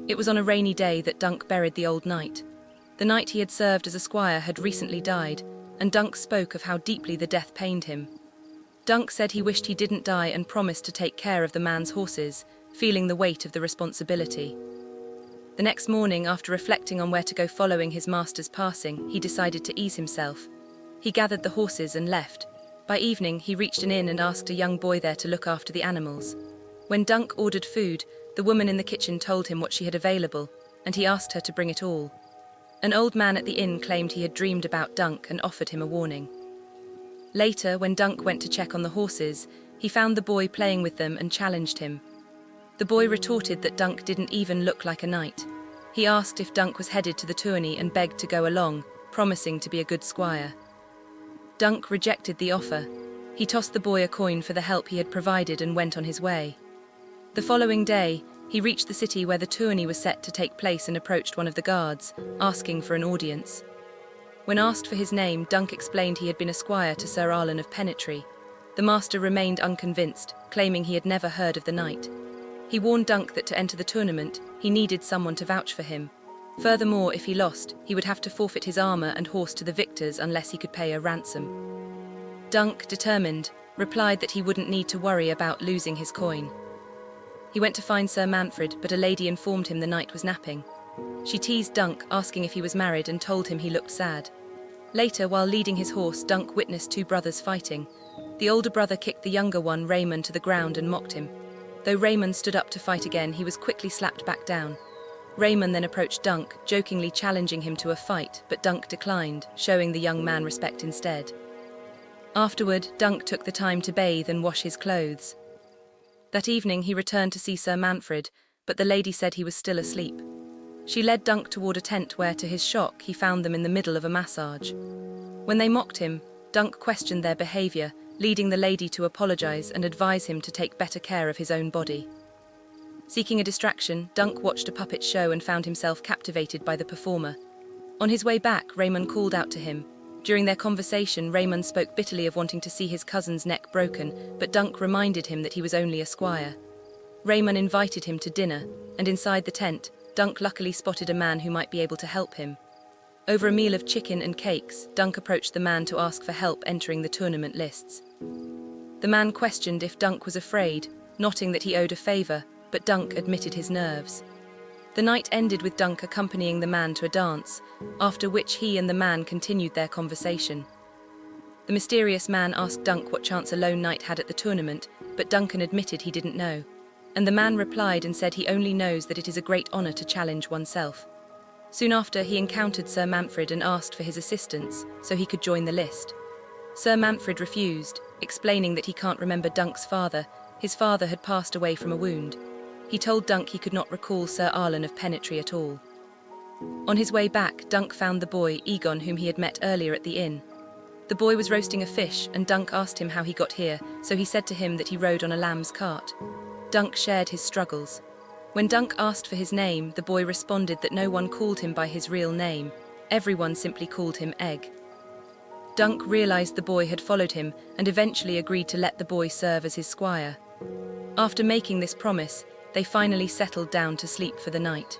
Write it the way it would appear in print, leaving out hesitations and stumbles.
It was on a rainy day that Dunk buried the old knight. The knight he had served as a squire had recently died, and Dunk spoke of how deeply the death pained him. Dunk said he wished he didn't die and promised to take care of the man's horses, feeling the weight of the responsibility. The next morning, after reflecting on where to go following his master's passing, he decided to ease himself. He gathered the horses and left. By evening, he reached an inn and asked a young boy there to look after the animals. When Dunk ordered food, the woman in the kitchen told him what she had available, and he asked her to bring it all. An old man at the inn claimed he had dreamed about Dunk and offered him a warning. Later, when Dunk went to check on the horses, he found the boy playing with them and challenged him. The boy retorted that Dunk didn't even look like a knight. He asked if Dunk was headed to the tourney and begged to go along, promising to be a good squire. Dunk rejected the offer. He tossed the boy a coin for the help he had provided and went on his way. The following day, he reached the city where the tourney was set to take place and approached one of the guards, asking for an audience. When asked for his name, Dunk explained he had been a squire to Sir Arlen of Penetry. The master remained unconvinced, claiming he had never heard of the knight. He warned Dunk that to enter the tournament, he needed someone to vouch for him. Furthermore, if he lost, he would have to forfeit his armor and horse to the victors unless he could pay a ransom. Dunk, determined, replied that he wouldn't need to worry about losing his coin. He went to find Sir Manfred, but a lady informed him the knight was napping. She teased Dunk, asking if he was married, and told him he looked sad. Later, while leading his horse, Dunk witnessed two brothers fighting. The older brother kicked the younger one, Raymond, to the ground and mocked him. Though Raymond stood up to fight again, he was quickly slapped back down. Raymond then approached Dunk, jokingly challenging him to a fight, but Dunk declined, showing the young man respect instead. Afterward, Dunk took the time to bathe and wash his clothes. That evening, he returned to see Sir Manfred, but the lady said he was still asleep. She led Dunk toward a tent where, to his shock, he found them in the middle of a massage. When they mocked him, Dunk questioned their behavior, leading the lady to apologize and advise him to take better care of his own body. Seeking a distraction, Dunk watched a puppet show and found himself captivated by the performer. On his way back, Raymond called out to him. During their conversation, Raymond spoke bitterly of wanting to see his cousin's neck broken, but Dunk reminded him that he was only a squire. Raymond invited him to dinner, and inside the tent, Dunk luckily spotted a man who might be able to help him. Over a meal of chicken and cakes, Dunk approached the man to ask for help entering the tournament lists. The man questioned if Dunk was afraid, noting that he owed a favor, but Dunk admitted his nerves. The night ended with Dunk accompanying the man to a dance, after which he and the man continued their conversation. The mysterious man asked Dunk what chance a lone knight had at the tournament, but Duncan admitted he didn't know. And the man replied and said he only knows that it is a great honor to challenge oneself. Soon after, he encountered Sir Manfred and asked for his assistance, so he could join the list. Sir Manfred refused, explaining that he can't remember Dunk's father. His father had passed away from a wound. He told Dunk he could not recall Sir Arlen of Penetry at all. On his way back, Dunk found the boy, Egon, whom he had met earlier at the inn. The boy was roasting a fish, and Dunk asked him how he got here, so he said to him that he rode on a lamb's cart. Dunk shared his struggles. When Dunk asked for his name, the boy responded that no one called him by his real name. Everyone simply called him Egg. Dunk realized the boy had followed him and eventually agreed to let the boy serve as his squire. After making this promise, they finally settled down to sleep for the night.